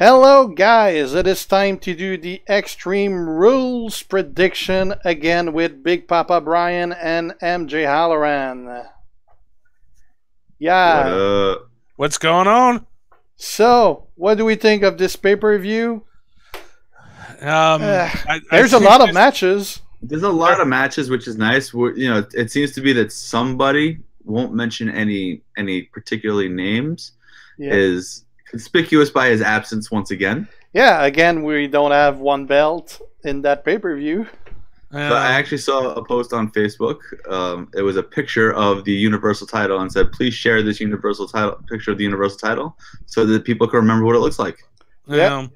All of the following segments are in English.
Hello guys, it is time to do the Extreme Rules prediction again with Big Papa Brian and MJHalloran. Yeah. What's going on? So, what do we think of this pay-per-view? There's a lot of matches. There's a lot of matches, which is nice. It seems to be that somebody, won't mention any particularly names, is conspicuous by his absence once again. Yeah, again, we don't have one belt in that pay-per-view. But I actually saw a post on Facebook. It was a picture of the Universal title and said, please share this Universal title picture of the Universal title so that people can remember what it looks like. Yeah.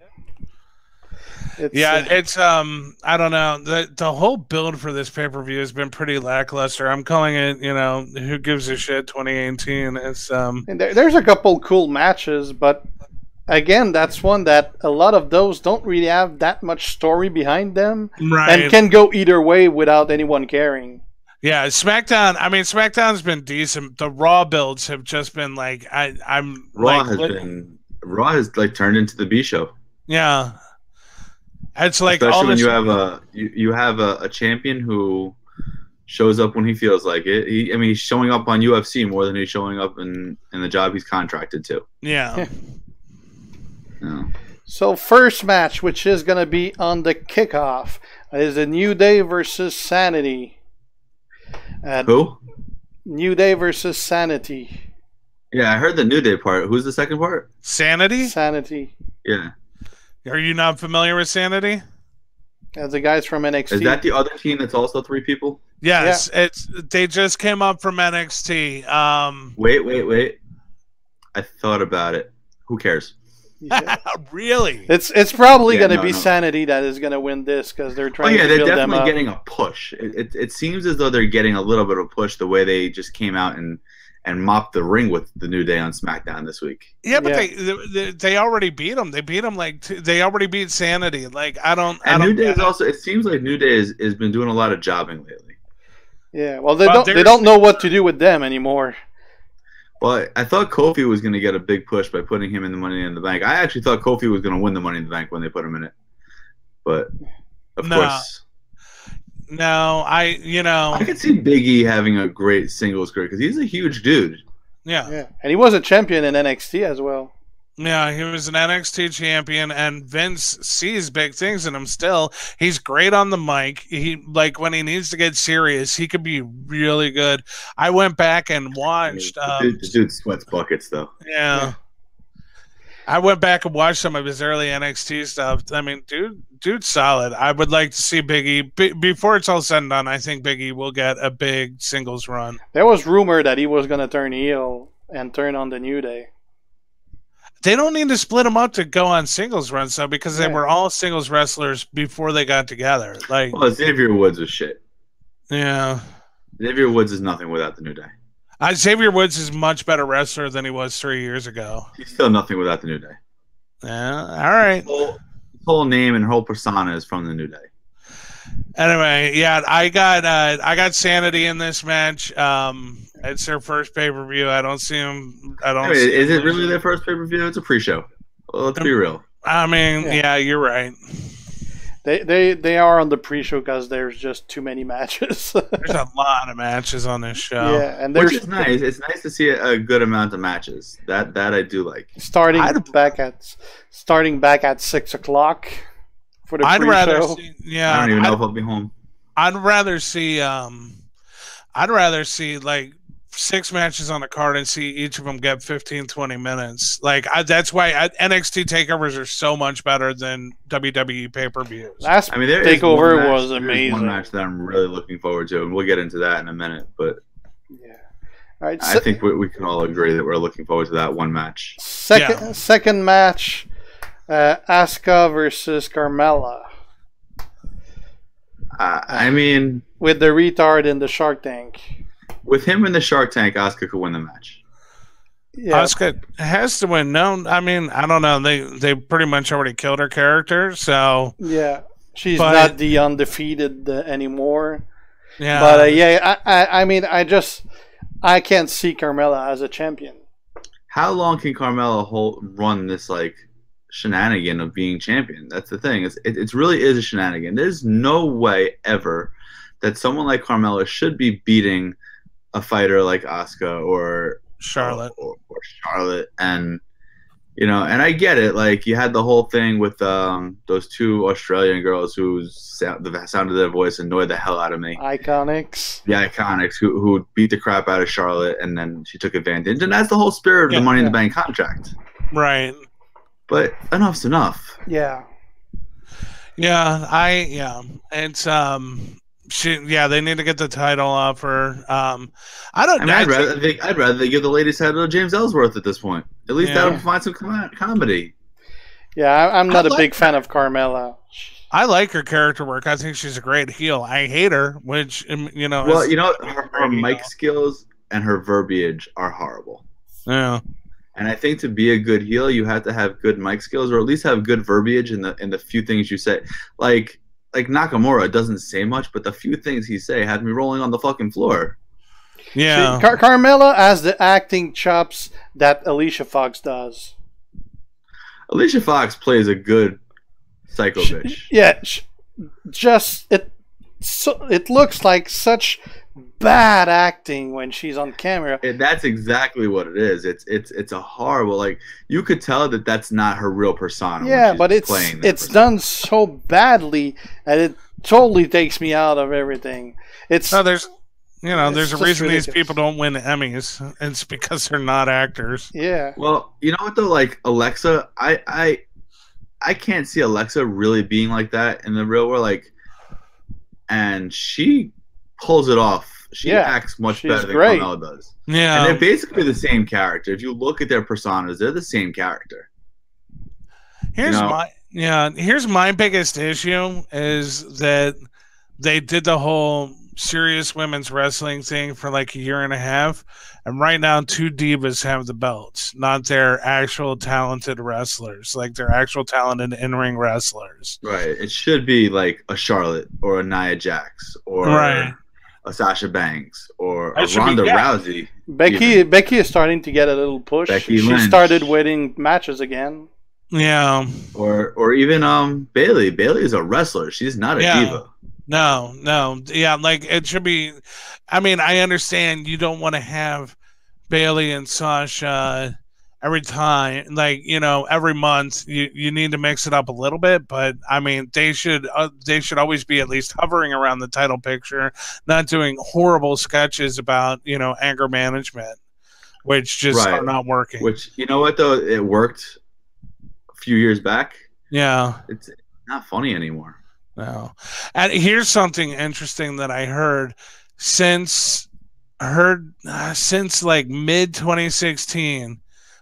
It's I don't know. The whole build for this pay-per-view has been pretty lackluster. I'm calling it, who gives a shit 2018. It's and there's a couple cool matches, but again, that's one that a lot of those don't really have that much story behind them, right, and can go either way without anyone caring. Yeah, SmackDown. I mean, SmackDown's been decent. The Raw builds have just been like Raw has turned into the B show. Yeah. It's like, especially when you have a champion who shows up when he feels like it. He's showing up on UFC more than he's showing up in the job he's contracted to. Yeah. Yeah. So first match, which is going to be on the kickoff, is the New Day versus Sanity. Who? New Day versus Sanity. Yeah, I heard the New Day part. Who's the second part? Sanity? Sanity. Yeah. Are you not familiar with Sanity? As the guys from NXT. Is that the other team that's also 3 people? Yes, yeah. They just came up from NXT. Wait. I thought about it. Who cares? Yeah. Really? It's probably going to be Sanity that is going to win this because they're trying to build them up. They're definitely getting a push. It seems as though they're getting a little bit of a push the way they just came out and mopped the ring with the New Day on SmackDown this week. Yeah, but they already beat them. They beat them they already beat Sanity. New Day is also. It seems like New Day has been doing a lot of jobbing lately. Yeah, well they don't know what to do with them anymore. Well, I thought Kofi was going to get a big push by putting him in the Money in the Bank. I actually thought Kofi was going to win the Money in the Bank when they put him in it, but of course. No, I could see Big E having a great singles career because he's a huge dude. Yeah, and he was a champion in NXT as well. Yeah, he was an NXT champion, and Vince sees big things in him still. He's great on the mic. He when he needs to get serious, he could be really good. I went back and watched. The dude sweats buckets, though. Yeah. I went back and watched some of his early NXT stuff. I mean, dude's solid. I would like to see Big E before it's all said and done. I think Big E will get a big singles run. There was rumor that he was going to turn heel and turn on the New Day. They don't need to split them up to go on singles runs, though, because they were all singles wrestlers before they got together. Xavier Woods was shit. Yeah. Xavier Woods is nothing without the New Day. Xavier Woods is much better wrestler than he was 3 years ago. He's still nothing without the New Day. Yeah, all right. His whole name and whole persona is from the New Day. Anyway, yeah, I got Sanity in this match. It's their first pay-per-view. I don't see him. Is it really their first pay-per-view? It's a pre-show. Well, let's be real. I mean, yeah, you're right. They are on the pre-show because there's just too many matches. There's a lot of matches on this show. Yeah, and which is nice. It's nice to see a good amount of matches. That I do like. Starting back at 6 o'clock for the pre-show. I don't even know if I'll be home. I'd rather see 6 matches on the card and see each of them get 15-20 minutes. That's why NXT takeovers are so much better than WWE pay-per-views. Last takeover was amazing. One match that I'm really looking forward to, and we'll get into that in a minute. But yeah, all right. I think we can all agree that we're looking forward to that one match. Second match, Asuka versus Carmella. I mean, with the retard in the Shark Tank. With him in the Shark Tank, Asuka could win the match. Yeah. Asuka has to win. No, I mean, I don't know. They pretty much already killed her character, so yeah, she's not the undefeated anymore. Yeah, but I mean, I can't see Carmella as a champion. How long can Carmella run this shenanigan of being champion. That's the thing. It really is a shenanigan. There's no way ever that someone like Carmella should be beating a fighter like Asuka or Charlotte or Charlotte. And you know, and I get it. Like, you had the whole thing with those two Australian girls the sound of their voice annoyed the hell out of me. Iconics. The Iconics, who beat the crap out of Charlotte, and then she took advantage. And that's the whole spirit of the Money in the Bank contract. Right. But enough's enough. Yeah. Yeah, it's they need to get the title off her. I'd rather they give the ladies title to James Ellsworth at this point. At least that would find some comedy. Yeah, I'm not a big fan of Carmella. I like her character work. I think she's a great heel. I hate her, which, you know. Well, you know, her mic skills and her verbiage are horrible. Yeah. And I think to be a good heel, you have to have good mic skills, or at least have good verbiage in the few things you say. Like Nakamura doesn't say much, but the few things he say had me rolling on the fucking floor. Yeah. Carmella has the acting chops that Alicia Fox does. Alicia Fox plays a good psycho bitch. Yeah, it looks like such bad acting when she's on camera. And that's exactly what it is. It's a horrible, like, you could tell that that's not her real persona. Yeah, but it's done so badly and it totally takes me out of everything. There's a reason these people don't win Emmys. It's because they're not actors. Yeah. Well, you know what though? Like, Alexa, I can't see Alexa really being like that in the real world. Like, and she pulls it off. She acts much better than Carmella does. Yeah. And they're basically the same character. If you look at their personas, they're the same character. Here's my biggest issue is that they did the whole serious women's wrestling thing for like a year and a half, and right now 2 divas have the belts, not their actual talented wrestlers, like their actual talented in-ring wrestlers. Right. It should be like a Charlotte or a Nia Jax or a Sasha Banks or a Ronda Rousey. Becky is starting to get a little push. She started winning matches again. Yeah. Or even Bayley. Bayley is a wrestler. She's not a diva. No. Yeah, like, it should be. I mean, I understand you don't want to have Bayley and Sasha every time, like, you know, every month. You need to mix it up a little bit, but I mean, they should always be at least hovering around the title picture, not doing horrible sketches about, you know, anger management, which just are not working. Which, you know what though, it worked a few years back. Yeah, it's not funny anymore. No. And here's something interesting that I heard since like mid 2016,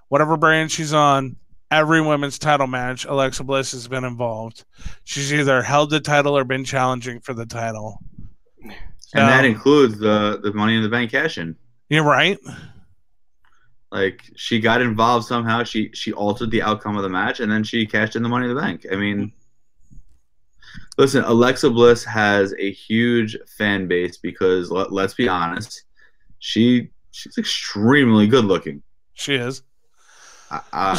whatever brand she's on, every women's title match, Alexa Bliss has been involved. She's either held the title or been challenging for the title. And that includes the Money in the Bank cash-in. You're right. Like, she got involved somehow. She altered the outcome of the match, and then she cashed in the Money in the Bank. I mean, listen, Alexa Bliss has a huge fan base because, let's be honest, she's extremely good looking. She is.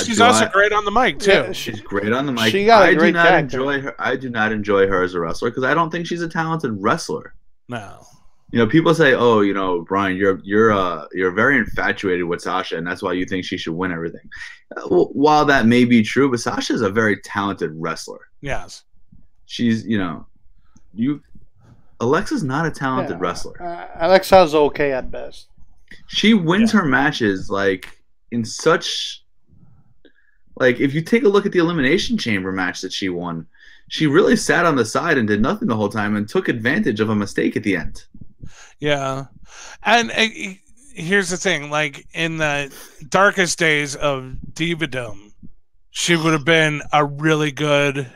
She's also great on the mic too. Yeah, she's great on the mic. She got a great character. I do not enjoy her as a wrestler because I don't think she's a talented wrestler. No. You know, people say, "Oh, you know, Brian, you're very infatuated with Sasha, and that's why you think she should win everything." While that may be true, but Sasha is a very talented wrestler. Yes. She's, Alexa's not a talented wrestler. Alexa's okay at best. She wins her matches in such. Like, if you take a look at the Elimination Chamber match that she won, she really sat on the side and did nothing the whole time and took advantage of a mistake at the end. Yeah. And here's the thing. Like, in the darkest days of Divadom, she would have been a really good,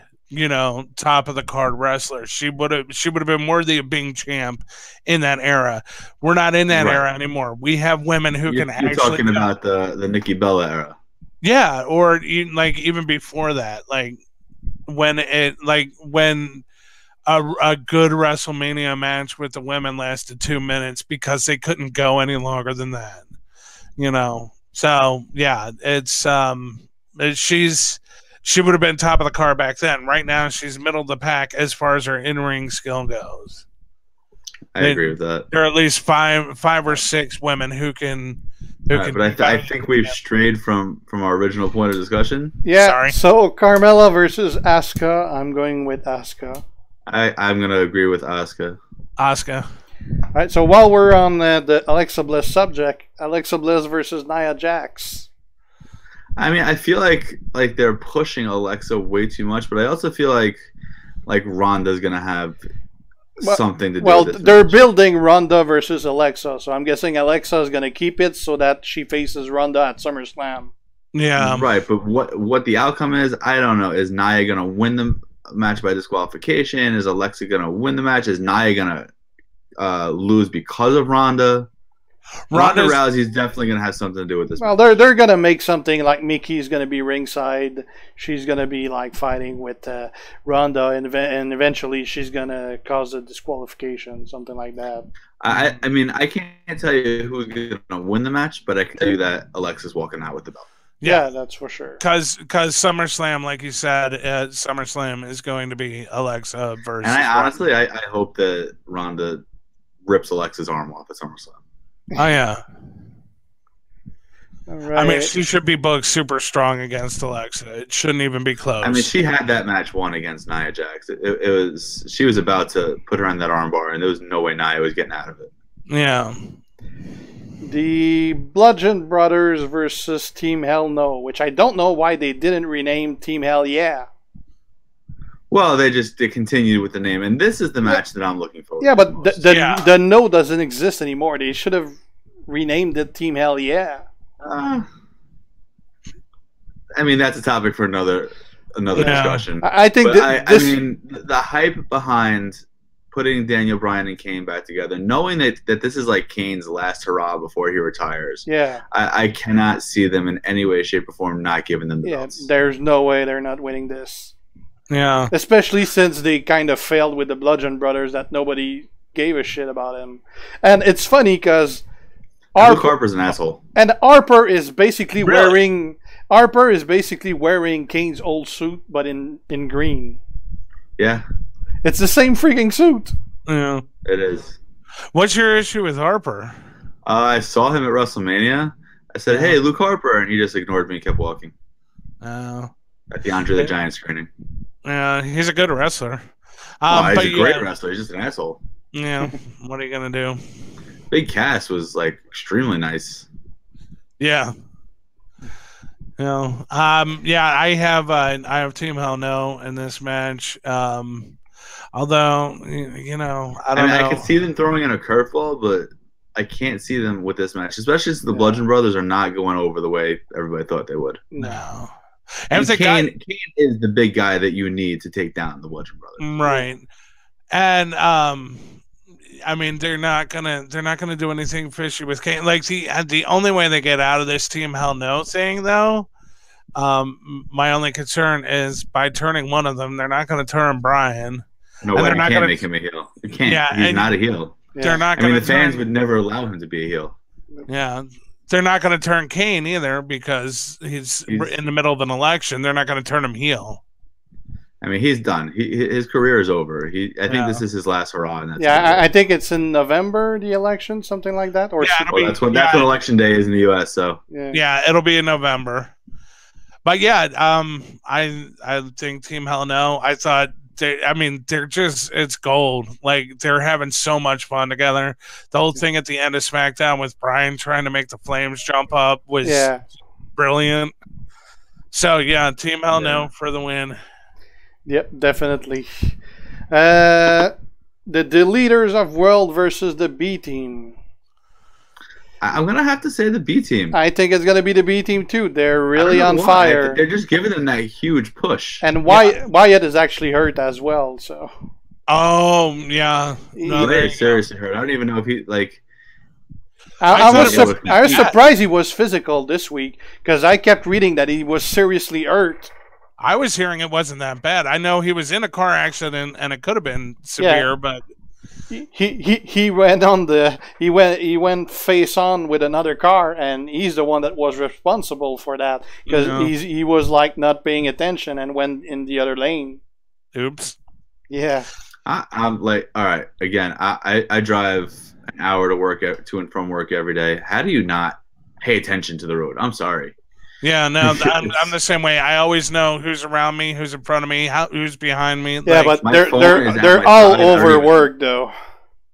top of the card wrestler. She would have been worthy of being champ in that era. We're not in that era anymore. We have women who can actually... You're talking about the Nikki Bella era. Yeah, or even before that, when a good WrestleMania match with the women lasted 2 minutes because they couldn't go any longer than that, So yeah, it's she's she would have been top of the card back then. Right now, she's middle of the pack as far as her in-ring skill goes. I agree with that. There are at least five or six women who can. Right, but I think we've strayed from our original point of discussion. Yeah. Sorry. So Carmella versus Asuka. I'm going with Asuka. I'm gonna agree with Asuka. Asuka. All right. So while we're on the Alexa Bliss subject, Alexa Bliss versus Nia Jax. I mean, I feel like they're pushing Alexa way too much, but I also feel like Ronda's gonna have something to do with this they're match. building Ronda versus Alexa, so I'm guessing Alexa is gonna keep it so that she faces Ronda at SummerSlam. Yeah. Right, but what the outcome is, I don't know. Is Nia gonna win the match by disqualification? Is Alexa gonna win the match? Is Nia gonna lose because of Ronda? Ronda Rousey's definitely gonna have something to do with this. Well, they're gonna make something like Mickey's gonna be ringside. She's gonna be like fighting with Ronda, and eventually she's gonna cause a disqualification, something like that. I mean, I can't tell you who's gonna win the match, but I can tell you that Alexa's walking out with the belt. Yeah, that's for sure. Because SummerSlam, like you said, SummerSlam is going to be Alexa versus. And I hope that Ronda rips Alexa's arm off at SummerSlam. Oh yeah. All right. I mean, she should be booked super strong against Alexa. It shouldn't even be close. I mean, she had that match won against Nia Jax. It was she was about to put her on that armbar, and there was no way Nia was getting out of it. Yeah. The Bludgeon Brothers versus Team Hell No, which I don't know why they didn't rename Team Hell Yeah. Well, they continued with the name, and this is the match that I'm looking for. Yeah, but the No doesn't exist anymore. They should have renamed it Team Hell Yeah. I mean, that's a topic for another discussion. I think I mean, the hype behind putting Daniel Bryan and Kane back together, knowing that this is like Kane's last hurrah before he retires. Yeah, I cannot see them in any way, shape, or form not giving them the belts. There's no way they're not winning this. Yeah. Especially since they kind of failed with the Bludgeon Brothers, that nobody gave a shit about him. And it's funny because Harper's an asshole. And Harper is basically wearing Kane's old suit, but in green. Yeah. It's the same freaking suit. Yeah. It is. What's your issue with Harper? I saw him at WrestleMania. I said, "Hey, Luke Harper," and he just ignored me and kept walking. Oh. At the Andre the Giant screening. Yeah, he's a good wrestler. He's a great wrestler. He's just an asshole. Yeah. What are you gonna do? Big Cass was like extremely nice. Yeah. Yeah, I have Team Hell No in this match. Although, I don't know. I can see them throwing in a curveball, but I can't see them with this match, especially since the Bludgeon Brothers are not going over the way everybody thought they would. No. And Kane is the big guy that you need to take down the Bludgeon Brothers. Right. And I mean, they're not gonna do anything fishy with Kane. Like the only way they get out of this Team Hell No thing, though, my only concern is by turning one of them, they're not going to turn Brian. No way, you can't make him a heel. You can't. Yeah, he's not a heel. They're not. I mean, the fans would never allow him to be a heel. Yeah, they're not going to turn Kane either because he's in the middle of an election. They're not going to turn him heel. I mean, he's done. His career is over. I think this is his last hurrah. And I think it's in November, the election, something like that. Or that's when election day is in the U.S. So yeah, it'll be in November. But yeah, I think Team Hell No. I thought it's gold. Like they're having so much fun together. The whole thing at the end of SmackDown with Brian trying to make the flames jump up was brilliant. So yeah, Team Hell No for the win. Yep, definitely. The Deleters of World versus the B Team. I'm going to have to say the B Team. I think it's going to be the B Team too. They're really on fire. They're just giving them that huge push. And Wyatt is actually hurt as well. So. Oh, yeah. No, they're seriously hurt. I don't even know if he, like... I was surprised he was physical this week because I kept reading that he was seriously hurt. I was hearing it wasn't that bad. I know he was in a car accident and it could have been severe, but he went on the he went face on with another car, and he's the one that was responsible for that because he was like not paying attention and went in the other lane. Oops. Yeah. I'm like, all right. Again, I drive an hour to work to and from work every day. How do you not pay attention to the road? I'm sorry. Yeah, no, I'm the same way. I always know who's around me, who's in front of me, who's behind me. Yeah, like, but they're all overworked though.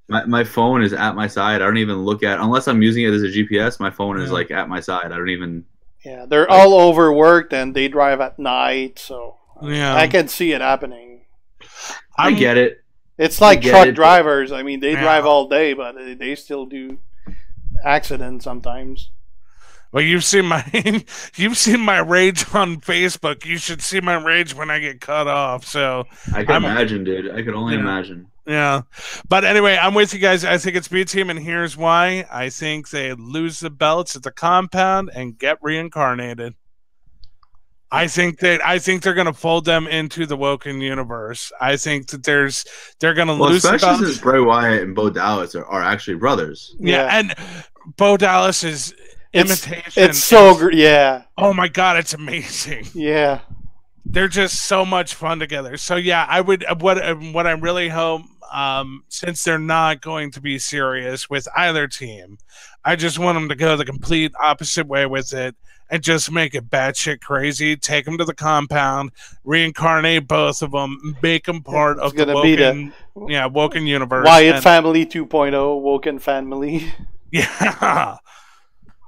My phone is at my side. I don't even look at unless I'm using it as a GPS. My phone is like at my side. I don't even. Yeah, they're all overworked and they drive at night, so I can see it happening. I get it. It's like truck drivers. I mean, they drive all day, but they still do accidents sometimes. Well, you've seen my rage on Facebook. You should see my rage when I get cut off. So I can imagine, dude. I can only imagine. Yeah, but anyway, I'm with you guys. I think it's B team, and here's why. I think they lose the belts at the compound and get reincarnated. I think they're going to fold them into the Woken universe. I think that they're going to lose. Especially since Bray Wyatt and Bo Dallas are actually brothers. Yeah, and Bo Dallas is imitation. It's so great. Yeah. Oh my God, it's amazing. Yeah. They're just so much fun together. So yeah, I would. What I really hope, since they're not going to be serious with either team, I just want them to go the complete opposite way with it. And just make it batshit crazy. Take them to the compound, reincarnate both of them, make them part of the Woken universe. Wyatt Family 2.0, Woken Family. Yeah.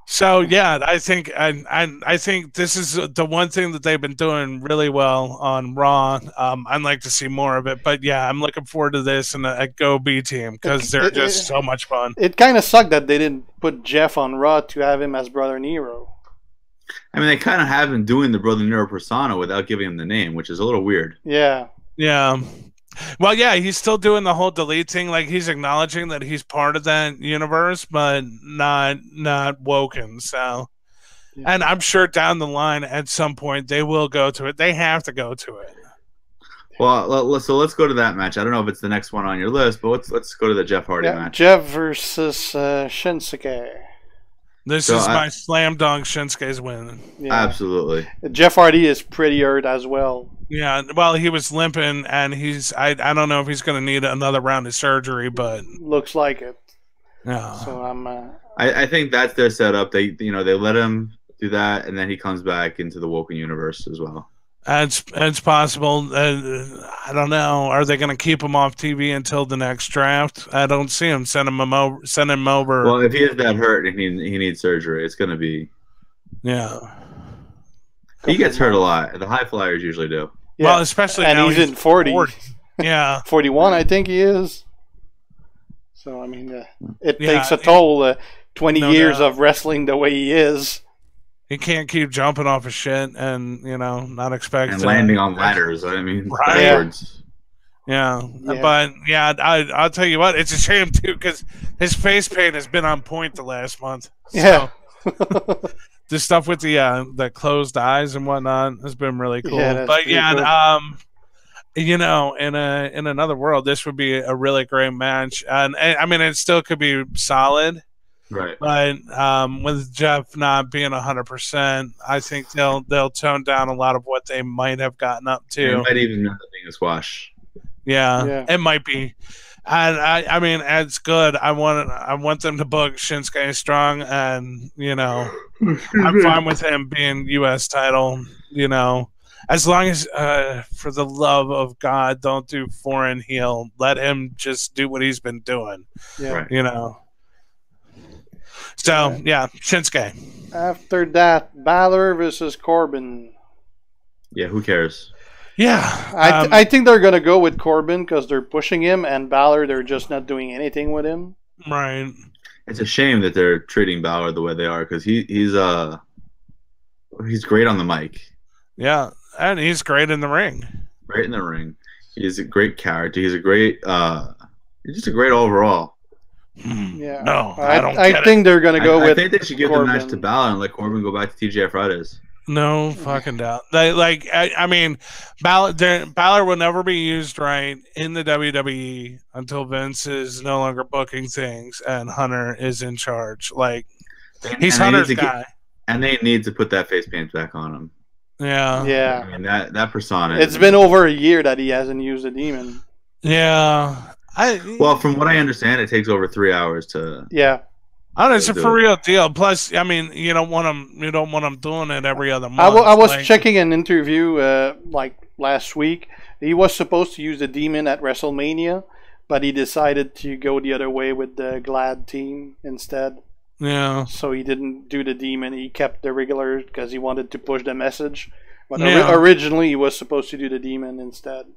So yeah, I think I think this is the one thing that they've been doing really well on Raw. I'd like to see more of it, but yeah, I'm looking forward to this and a Go B team because they're just so much fun. It kind of sucked that they didn't put Jeff on Raw to have him as Brother Nero. I mean, they kind of have him doing the Brother Nero persona without giving him the name, which is a little weird. Yeah. Yeah. Well, yeah, he's still doing the whole delete thing. Like, he's acknowledging that he's part of that universe, but not Woken. So, and I'm sure down the line at some point they will go to it. They have to go to it. Well, so let's go to that match. I don't know if it's the next one on your list, but let's go to the Jeff Hardy match. Jeff versus Shinsuke. This is my slam dunk Shinsuke's win. Yeah. Absolutely. Jeff Hardy is pretty hurt as well. Yeah, well, he was limping, and I don't know if he's going to need another round of surgery, but looks like it. Yeah. So I think that's their setup. They let him do that, and then he comes back into the Woken universe as well. It's possible. I don't know. Are they going to keep him off TV until the next draft? I don't see him. Send him over. Well, if he is that hurt and he needs surgery, it's going to be. Yeah. He gets hurt a lot. The high flyers usually do. Yeah. Well, especially and now he's in 40. Yeah. 41, I think he is. So, I mean, it takes a toll. 20 years of wrestling the way he is. He can't keep jumping off of shit and, not expect and landing on ladders. I mean, backwards. Yeah. But, yeah, I'll tell you what, it's a shame, too, because his face paint has been on point the last month. So, yeah. the stuff with the closed eyes and whatnot has been really cool. Yeah, but, yeah, in another world, this would be a really great match. And, I mean, it still could be solid. Right, but with Jeff not being 100%, I think they'll tone down a lot of what they might have gotten up to. It might even end up being a squash. Yeah, it might be. And I mean, it's good. I want them to book Shinsuke strong, and I'm fine with him being U.S. title. As long as, for the love of God, don't do foreign heel. Let him just do what he's been doing. Yeah, right. So, yeah, Shinsuke. After that, Balor versus Corbin. Yeah, who cares? Yeah. I think they're going to go with Corbin because they're pushing him, and Balor, they're just not doing anything with him. Right. It's a shame that they're treating Balor the way they are because he's great on the mic. Yeah, and he's great in the ring. Great in the ring. He's a great character. He's just a great overall. Yeah. No, I think they're going to go with I think they should give Corbin. the match to Balor and let Corbin go back to TGI Fridays. No fucking doubt. I mean, Balor will never be used right in the WWE until Vince is no longer booking things and Hunter is in charge. Like, he's Hunter's guy. And they need to put that face paint back on him. Yeah. Yeah. I mean, that persona. It's been over a year that he hasn't used a demon. Yeah. Well, from what I understand, it takes over 3 hours to. Yeah. Oh, it's a for real deal. Plus, I mean, you don't want them doing it every other month. I was checking an interview like last week. He was supposed to use the demon at WrestleMania, but he decided to go the other way with the Glad team instead. Yeah. So he didn't do the demon. He kept the regular because he wanted to push the message. But originally, he was supposed to do the demon instead.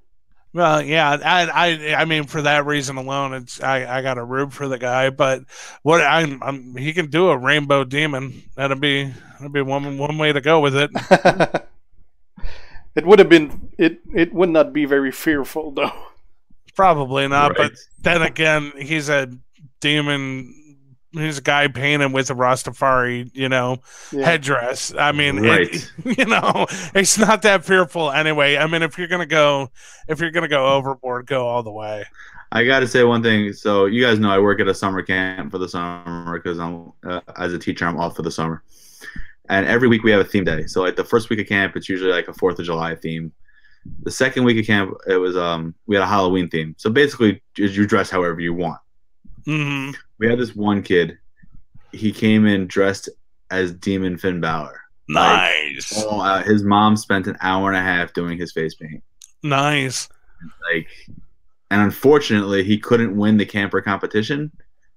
Well, yeah, I mean, for that reason alone, I got a root for the guy. But what he can do a rainbow demon. That'd be one way to go with it. It would have been it would not be very fearful though. Probably not. Right. But then again, he's a demon. He's a guy painted with a Rastafari, headdress. I mean, right. It's not that fearful anyway. I mean, if you're gonna go overboard, go all the way. I got to say one thing. So you guys know I work at a summer camp for the summer because I'm as a teacher, I'm off for the summer. And every week we have a theme day. So like the first week of camp, it's usually like a 4th of July theme. The second week of camp, it was we had a Halloween theme. So basically, you dress however you want. Mm-hmm. We had this one kid. He came in dressed as Demon Finn Balor. Nice. His mom spent an hour and a half doing his face paint. Nice. And unfortunately, he couldn't win the camper competition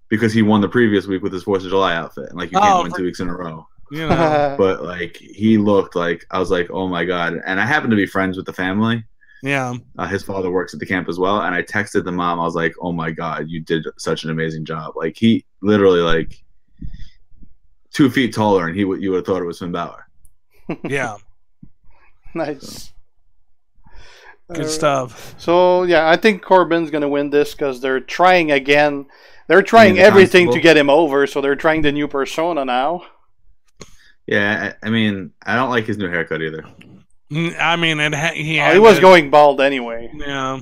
because he won the previous week with his 4th of July outfit. And you can't win 2 weeks in a row. But he looked like, I was like, oh my God. And I happened to be friends with the family. Yeah. His father works at the camp as well. And I texted the mom. I was like, oh my God, you did such an amazing job. He literally 2 feet taller and you would have thought it was Finn Balor. Yeah. Nice. Good stuff. So, yeah, I think Corbin's going to win this because they're trying again. They're trying everything to get him over. So they're trying the new persona now. Yeah. I mean, I don't like his new haircut either. I mean, he was going bald anyway. Yeah,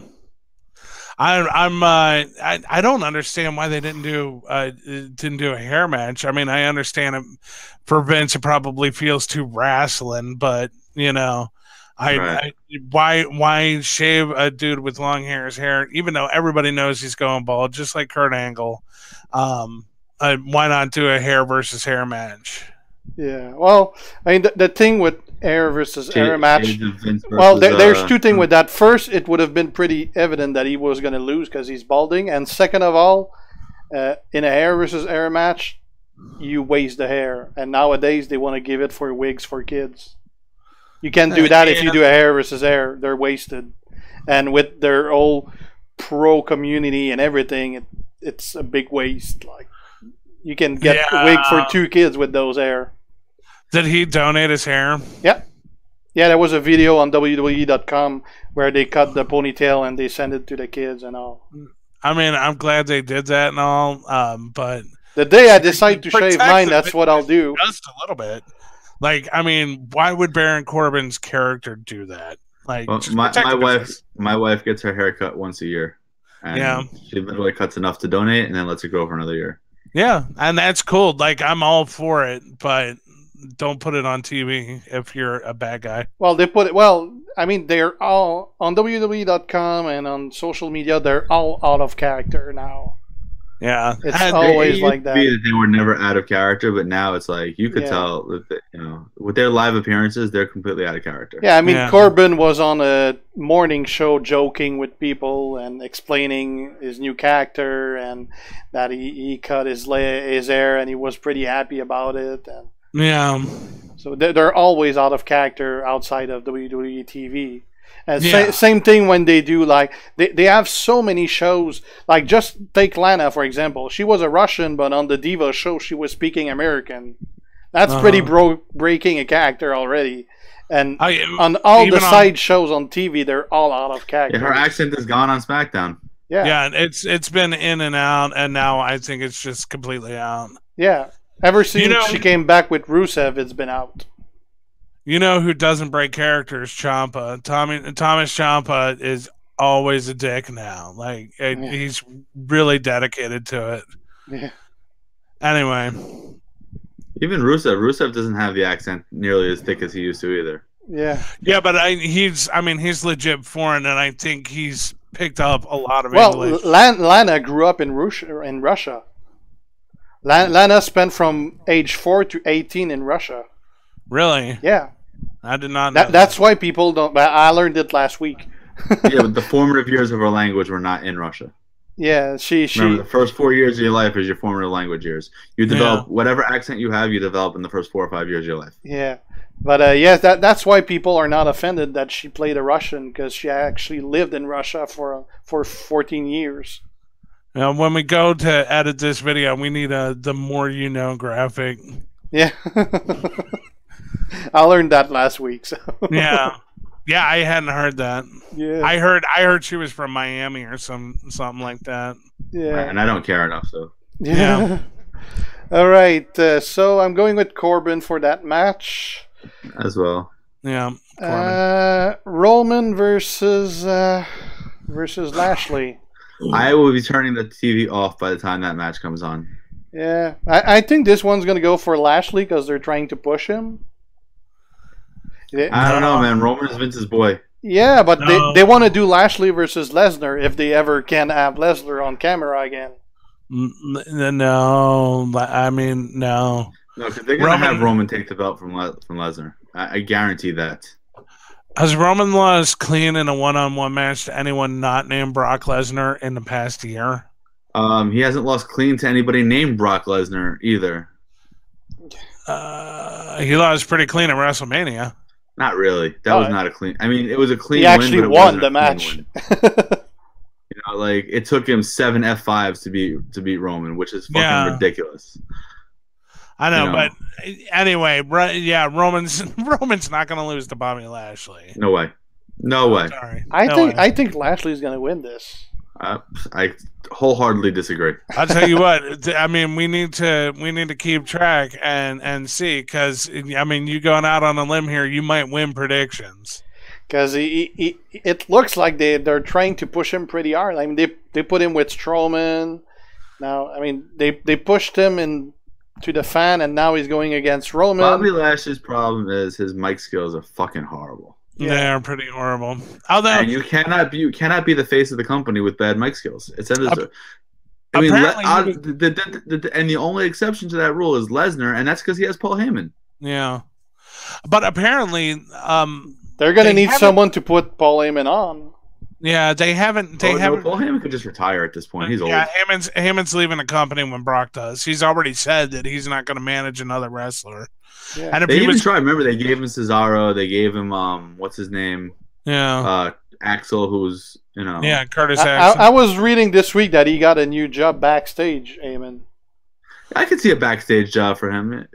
I don't understand why they didn't do a hair match. I mean, I understand it for Vince. It probably feels too wrestling, but why shave a dude with long hair, even though everybody knows he's going bald, just like Kurt Angle. Why not do a hair versus hair match? Yeah, well, I mean, the thing with hair versus hair match. Well, there's two things with that. First, it would have been pretty evident that he was going to lose because he's balding. And second of all, in a hair versus hair match, you waste the hair. And nowadays, they want to give it for wigs for kids. You can't do that if you do a hair versus hair. They're wasted. And with their whole pro community and everything, it's a big waste. You can get a wig for 2 kids with those hair. Did he donate his hair? Yeah. Yeah, there was a video on WWE.com where they cut the ponytail and they sent it to the kids and all. I mean, I'm glad they did that and all, but... The day I decide to shave mine, that's what I'll do. Just a little bit. I mean, why would Baron Corbin's character do that? My wife gets her hair cut once a year. And she literally cuts enough to donate and then lets it grow for another year. Yeah, and that's cool. I'm all for it, but don't put it on TV if you're a bad guy. Well, they put it. Well, I mean, they're all on WWE.com and on social media. They're all out of character now. Yeah, it's always like that. They were never out of character, but now it's you could tell that with their live appearances, they're completely out of character. Yeah, I mean, Corbin was on a morning show joking with people and explaining his new character and that he cut his hair and he was pretty happy about it. And so they're always out of character outside of WWE TV. And same thing when they do they have so many shows. Just take Lana for example. She was a Russian, but on the Diva show she was speaking American. That's pretty breaking a character already. And on all the side shows on TV, they're all out of character. Yeah, her accent is gone on SmackDown. Yeah, it's been in and out, and now I think it's just completely out. Yeah, ever since she came back with Rusev, it's been out. You know who doesn't break characters? Ciampa. Thomas Ciampa is always a dick now. Like he's really dedicated to it. Yeah. Anyway, even Rusev doesn't have the accent nearly as thick as he used to either. Yeah, but he's legit foreign, and I think he's picked up a lot of English. Lana grew up in Russia. Lana spent from age 4 to 18 in Russia. Really? Yeah. I did not know that's why people don't. I learned it last week. Yeah, but the formative years of her language were not in Russia. Yeah, Remember, the first 4 years of your life is your formative language years. You develop whatever accent you have, you develop in the first 4 or 5 years of your life. Yeah. But yes, that's why people are not offended that she played a Russian, because she actually lived in Russia for 14 years. Now, when we go to edit this video, we need the more you know graphic. Yeah. I learned that last week. So. Yeah, I hadn't heard that. Yeah, I heard she was from Miami or something like that. Yeah, and I don't care enough. So yeah. All right, so I'm going with Corbin for that match as well. Yeah, Roman versus Lashley. I will be turning the TV off by the time that match comes on. Yeah, I think this one's gonna go for Lashley because they're trying to push him. I don't know, man. Roman is Vince's boy. Yeah, but they want to do Lashley versus Lesnar if they ever can have Lesnar on camera again. No, I mean no. No, because they're gonna have Roman take the belt from Lesnar. I guarantee that. Has Roman lost clean in a one-on-one match to anyone not named Brock Lesnar in the past year? He hasn't lost clean to anybody named Brock Lesnar either. He lost pretty clean at WrestleMania. Not really. That was not a clean. I mean, it was a clean. He actually won the match. You know, like it took him 7 F5s to beat Roman, which is fucking ridiculous. I know, but anyway, yeah, Roman's not going to lose to Bobby Lashley. No way. No way. Sorry. I think Lashley's going to win this. I wholeheartedly disagree. I'll tell you what. I mean, we need to keep track and see, because I mean, you going out on a limb here, you might win predictions. Because it looks like they're trying to push him pretty hard. I mean, they put him with Strowman. Now, I mean, they pushed him in to the fan, and now he's going against Roman. Bobby Lashley's problem is his mic skills are fucking horrible. Yeah. They are pretty horrible. Although, and you cannot be the face of the company with bad mic skills. It's I mean, and the only exception to that rule is Lesnar, and that's because he has Paul Heyman. Yeah, but apparently, they're going to need someone to put Paul Heyman on. Yeah, they haven't. Paul Heyman could just retire at this point. He's old. Yeah, Heyman's leaving the company when Brock does. He's already said that he's not going to manage another wrestler. Yeah. And if they even tried. Remember, they gave him Cesaro. They gave him what's his name? Yeah, Axel, who's Yeah, Curtis Axel. I was reading this week that he got a new job backstage. Heyman. I could see a backstage job for him,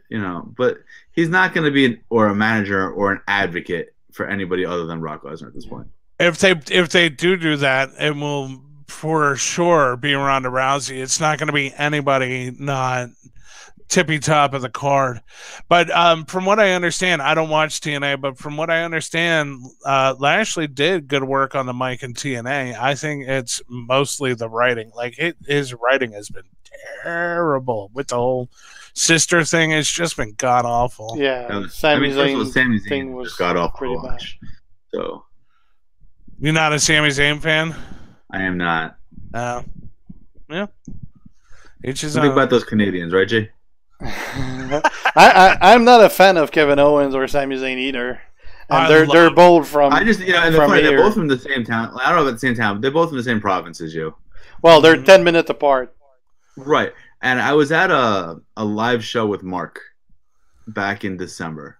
but he's not going to be a manager or an advocate for anybody other than Brock Lesnar at this point. If they do that, it will for sure be Ronda Rousey. It's not going to be anybody not tippy top of the card. But from what I understand, I don't watch TNA, but from what I understand, Lashley did good work on the mic in TNA. I think it's mostly the writing. Like his writing has been terrible with the whole sister thing. It's just been god awful. Yeah, Sami Zayn thing was god awful pretty bad. So. You're not a Sami Zayn fan? I am not. Yeah. What do you think about those Canadians, right, Jay? I'm not a fan of Kevin Owens or Sami Zayn either. And they're both from. And they're both from the same town. I don't know about the same town, but they're both from the same province as you. Well, they're 10 minutes apart. Right. And I was at a live show with Mark back in December.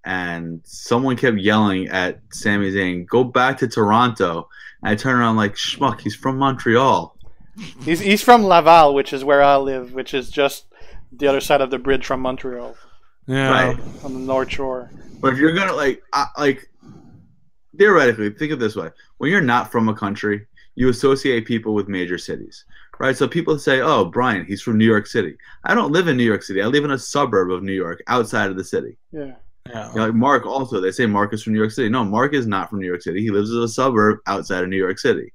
And someone kept yelling at Sami Zayn, "Go back to Toronto." And I turned around like, schmuck, he's from Montreal. He's from Laval, which is where I live, which is just the other side of the bridge from Montreal. Yeah. Right. On the North Shore. But if you're going to, theoretically, think of it this way. When you're not from a country, you associate people with major cities. Right? So people say, oh, Brian, he's from New York City. I don't live in New York City. I live in a suburb of New York outside of the city. Yeah. Yeah. You know, like Mark also, they say Mark is from New York City. No, Mark is not from New York City. He lives in a suburb outside of New York City.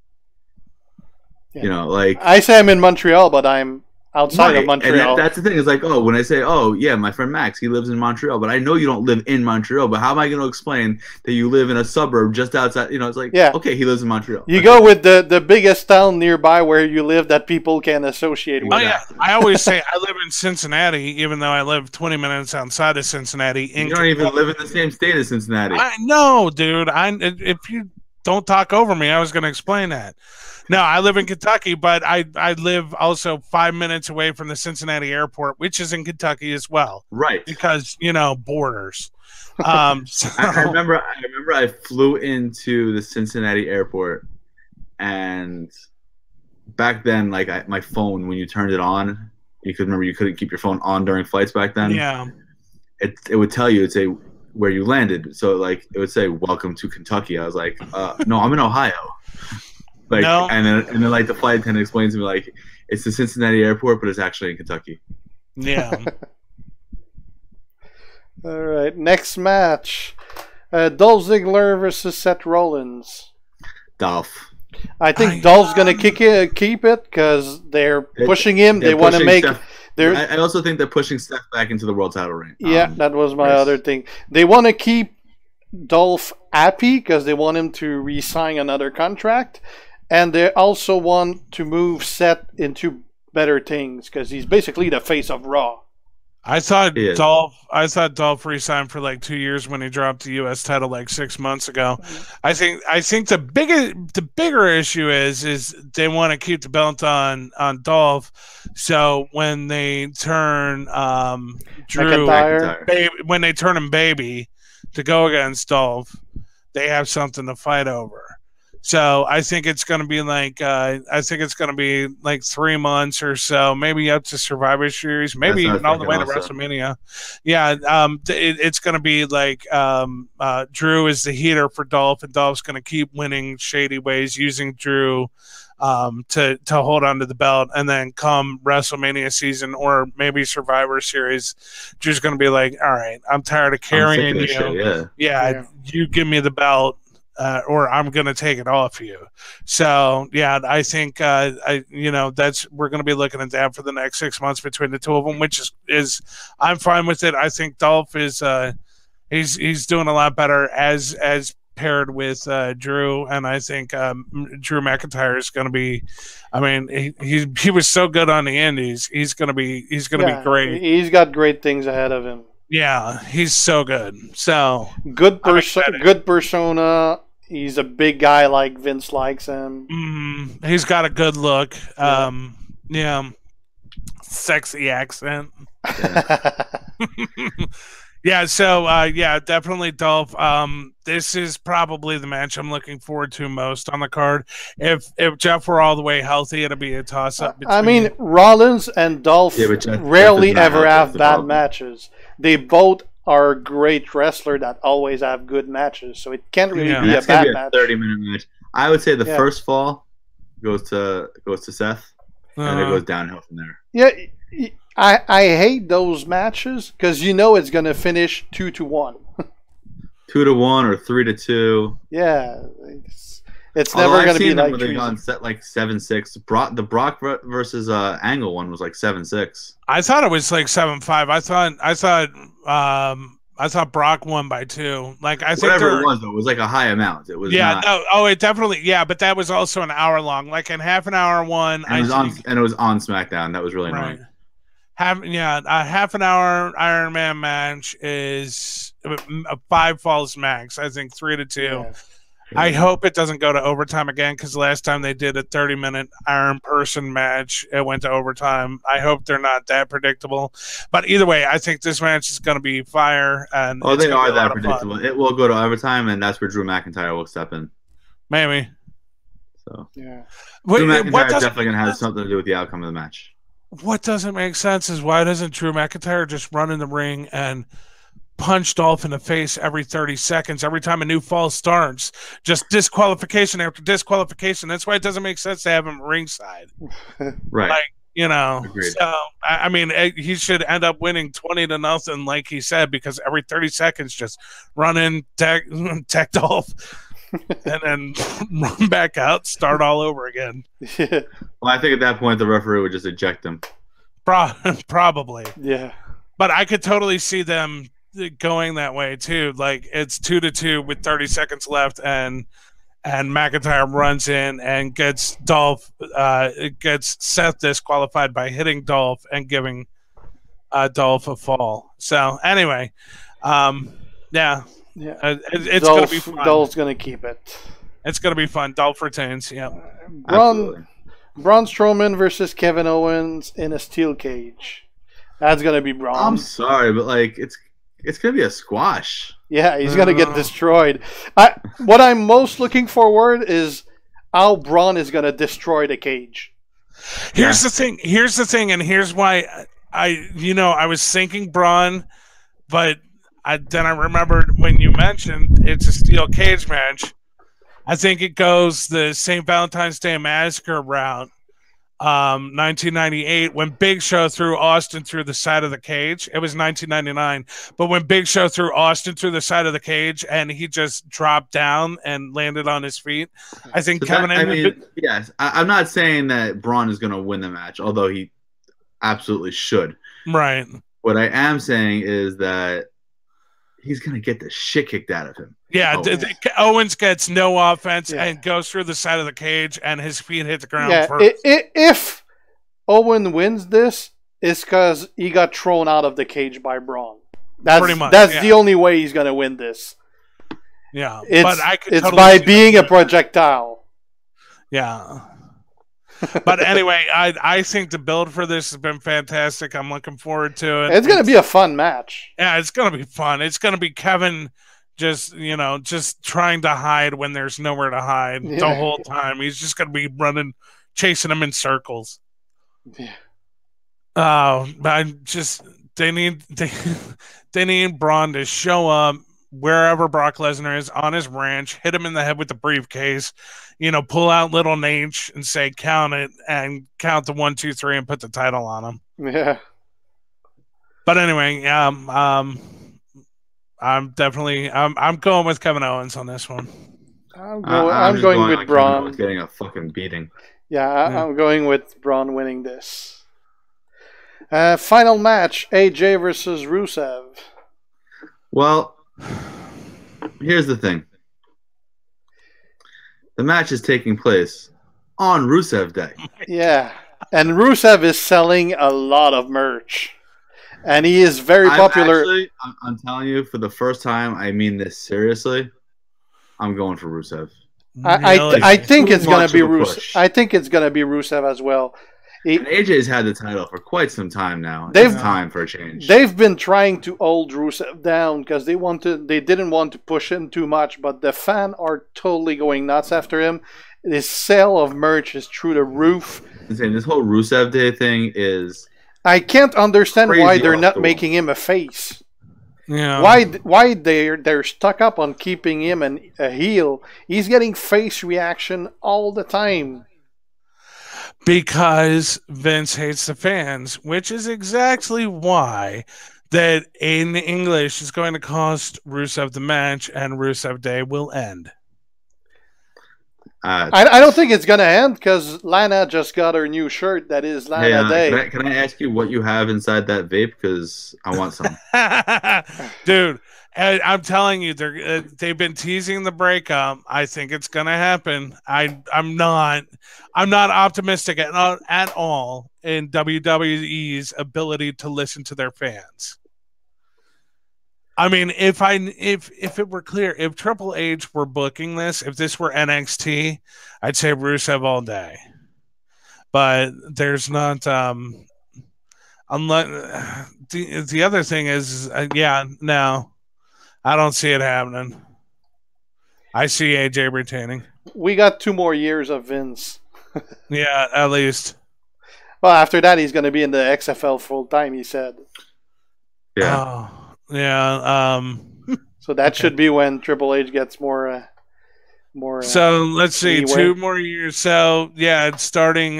Yeah. You know, like I say I'm in Montreal, but I'm outside of Montreal. And that's the thing. It's like, oh, when I say, oh, yeah, my friend Max, he lives in Montreal, but I know you don't live in Montreal. But how am I going to explain that you live in a suburb just outside? You know, it's like, yeah. Okay, he lives in Montreal. You go with the biggest town nearby where you live that people can associate with. Oh, yeah. I always say I live in Cincinnati, even though I live 20 minutes outside of Cincinnati. You don't even live in the same state as Cincinnati. I know, dude. If you don't talk over me, I was going to explain that. No, I live in Kentucky, but I live also 5 minutes away from the Cincinnati airport, which is in Kentucky as well. Right. Because, borders. So. I remember I flew into the Cincinnati airport, and back then, like my phone, when you turned it on, you couldn't keep your phone on during flights back then. Yeah. It would tell you, it'd say where you landed. So like it would say, "Welcome to Kentucky." I was like, no, I'm in Ohio. Like, no. and then like the flight attendant explains to me like it's the Cincinnati airport, but it's actually in Kentucky. Yeah. All right, next match, Dolph Ziggler versus Seth Rollins. Dolph. I think Dolph's gonna keep it because they're pushing him. They want to make. I also think they're pushing Seth back into the world title reign. Yeah, that was my other thing. They want to keep Dolph happy because they want him to re-sign another contract. And they also want to move Seth into better things because he's basically the face of Raw. I thought Dolph re-signed for like 2 years when he dropped the U.S. title like 6 months ago. I think the bigger issue is they want to keep the belt on Dolph, so when they turn Drew when they turn him baby to go against Dolph, they have something to fight over. So I think it's going to be like 3 months or so, maybe up to Survivor Series, maybe even all the way to WrestleMania. Yeah, it's going to be like Drew is the heater for Dolph, and Dolph's going to keep winning shady ways using Drew to hold on to the belt, and then come WrestleMania season or maybe Survivor Series, Drew's going to be like, all right, I'm tired of carrying you. Shit, yeah, you give me the belt. Or I'm gonna take it off you. So yeah, I think we're gonna be looking at that for the next 6 months between the two of them, which is I'm fine with it. I think Dolph is he's doing a lot better as paired with Drew, and I think Drew McIntyre is gonna be. I mean, he was so good on the Indies. He's gonna be great. He's got great things ahead of him. Yeah, he's so good. So good persona. He's a big guy like Vince likes him. He's got a good look. Sexy accent. Yeah. So definitely Dolph. This is probably the match I'm looking forward to most on the card. If Jeff were all the way healthy, it'll be a toss up. I mean, Rollins and Dolph rarely ever have bad matches. They both are great wrestlers that always have good matches, so it can't really be a bad match. 30-minute match. I would say the first fall goes to Seth, and it goes downhill from there. Yeah, I hate those matches because it's going to finish 2-1. 2-1 or 3-2. Yeah, it's never going to be like. They've gone set like 7-6. The Brock versus Angle one was like 7-6. I thought it was like 7-5. I thought Brock won by 2. Like I think whatever it was, though, it was like a high amount. It was it definitely but that was also an hour long, like in half an hour one. And it was on SmackDown. That was really annoying. A half an hour Iron Man match is a 5 falls max. I think 3-2. Yeah. I hope it doesn't go to overtime again because last time they did a 30-minute Iron Person match, it went to overtime. I hope they're not that predictable. But either way, I think this match is going to be fire. And they are that predictable. It will go to overtime, and that's where Drew McIntyre will step in. Maybe. So yeah, Drew McIntyre is definitely going to have something to do with the outcome of the match. What doesn't make sense is why doesn't Drew McIntyre just run in the ring and punch Dolph in the face every 30 seconds, every time a new fall starts? Just disqualification after disqualification. That's why it doesn't make sense to have him ringside. Right. Like, You know, Agreed. so I mean, he should end up winning 20-0, like he said, because every 30 seconds, just run in, tech Dolph, and then run back out, start all over again. Yeah. Well, I think at that point the referee would just eject him. Probably. Yeah. But I could totally see them going that way too. Like it's 2-2 with 30 seconds left, and McIntyre runs in and gets Seth disqualified by hitting Dolph and giving Dolph a fall. So anyway, yeah, it's going to be fun. Dolph's going to keep it. It's going to be fun. Dolph retains. Yeah. Braun Strowman versus Kevin Owens in a steel cage. That's going to be Braun. I'm sorry, but like it's going to be a squash. Yeah, he's going to get destroyed. What I'm most looking forward is how Braun is going to destroy the cage. Here's the thing, and here's why I was thinking Braun, but then I remembered when you mentioned it's a steel cage match. I think it goes the St. Valentine's Day Massacre route. 1998, when Big Show threw Austin through the side of the cage. It was 1999, but when Big Show threw Austin through the side of the cage and he just dropped down and landed on his feet, I think yes, I'm not saying that Braun is going to win the match, although he absolutely should. Right. What I am saying is that he's going to get the shit kicked out of him. Yeah, Owens gets no offense and goes through the side of the cage, and his feet hit the ground first. If Owen wins this, it's because he got thrown out of the cage by Braun. Pretty much. That's the only way he's going to win this. Yeah, it's by being a projectile. Yeah. But anyway, I think the build for this has been fantastic. I'm looking forward to it. It's going to be a fun match. Yeah, it's going to be fun. It's going to be Kevin just trying to hide when there's nowhere to hide the whole time. He's just going to be chasing him in circles. Yeah. They need Braun to show up wherever Brock Lesnar is on his ranch, hit him in the head with the briefcase, pull out little Nate and say, count it, and count the 1, 2, 3 and put the title on him. Yeah. But anyway, I'm going with Kevin Owens on this one. I'm going with Braun. Getting a fucking beating. Yeah, I'm going with Braun winning this. Final match, AJ versus Rusev. Well, here's the thing. The match is taking place on Rusev Day. Yeah, and Rusev is selling a lot of merch. And he is very popular. I'm telling you, for the first time, I mean this seriously. I'm going for Rusev. I think it's going to be Rusev. I think it's going to be Rusev as well. AJ's had the title for quite some time now. It's time for a change. They've been trying to hold Rusev down because they didn't want to push him too much, but the fans are totally going nuts after him. His sale of merch is through the roof. This whole Rusev Day thing is... I can't understand why they're not making him a face. Yeah. Why they're stuck up on keeping him a heel? He's getting face reaction all the time. Because Vince hates the fans, which is exactly why that in English is going to cost Rusev the match, and Rusev Day will end. I don't think it's going to end because Lana just got her new shirt that is Lana Day. Can I ask you what you have inside that vape? Because I want some. Dude, I'm telling you, they've been teasing the breakup. I think it's going to happen. I'm not optimistic at all in WWE's ability to listen to their fans. I mean, if it were clear, if Triple H were booking this, if this were NXT, I'd say Rusev all day. But there's not. Unless the other thing is, no, I don't see it happening. I see AJ retaining. We got 2 more years of Vince. Yeah, at least. Well, after that, he's going to be in the XFL full time. He said. Yeah. Yeah. So that should be when Triple H gets more more. So let's see, leeway. 2 more years. So yeah, it's starting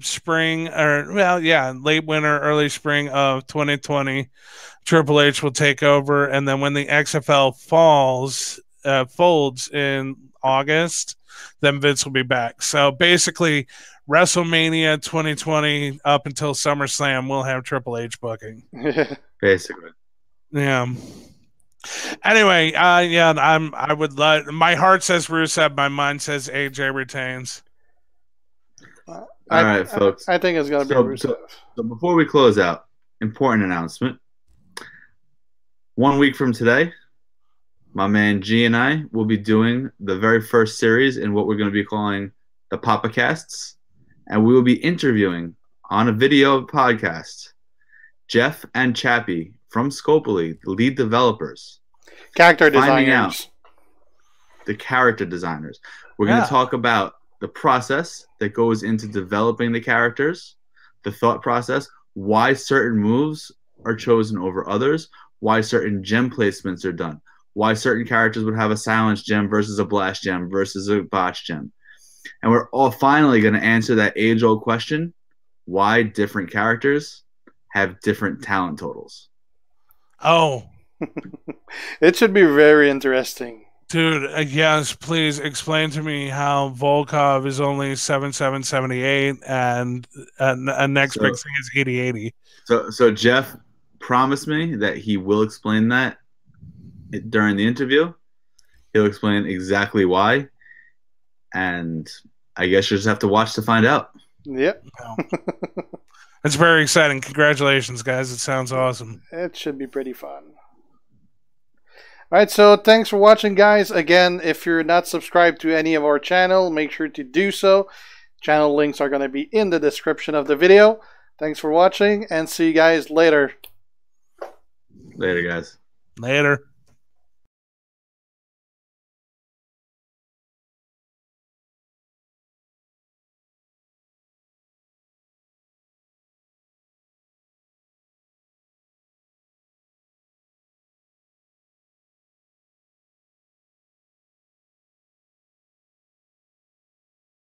spring late winter, early spring of 2020. Triple H will take over, and then when the XFL folds in August, then Vince will be back. So basically, WrestleMania 2020 up until SummerSlam, we'll have Triple H booking. Basically. Yeah. Anyway, I would like. My heart says Rusev, my mind says AJ retains. All right, folks. I think it's gonna be Rusev. So before we close out, important announcement. 1 week from today, my man G and I will be doing the very first series in what we're going to be calling the Papa Casts, and we will be interviewing on a video podcast Jeff and Chappie from Scopely, the lead developers, character finding designers, out the character designers. We're going to talk about the process that goes into developing the characters, the thought process, why certain moves are chosen over others, why certain gem placements are done, why certain characters would have a silence gem versus a blast gem versus a botch gem. And we're all finally going to answer that age-old question, why different characters have different talent totals. Oh. It should be very interesting. Dude, yes, please explain to me how Volkov is only 7778 and next big thing is 8080. So Jeff promised me that he will explain that during the interview. He'll explain exactly why, and I guess you just have to watch to find out. Yep. It's very exciting. Congratulations, guys. It sounds awesome. It should be pretty fun. All right, so thanks for watching, guys. Again, if you're not subscribed to any of our channel, make sure to do so. Channel links are going to be in the description of the video. Thanks for watching, and see you guys later. Later, guys. Later.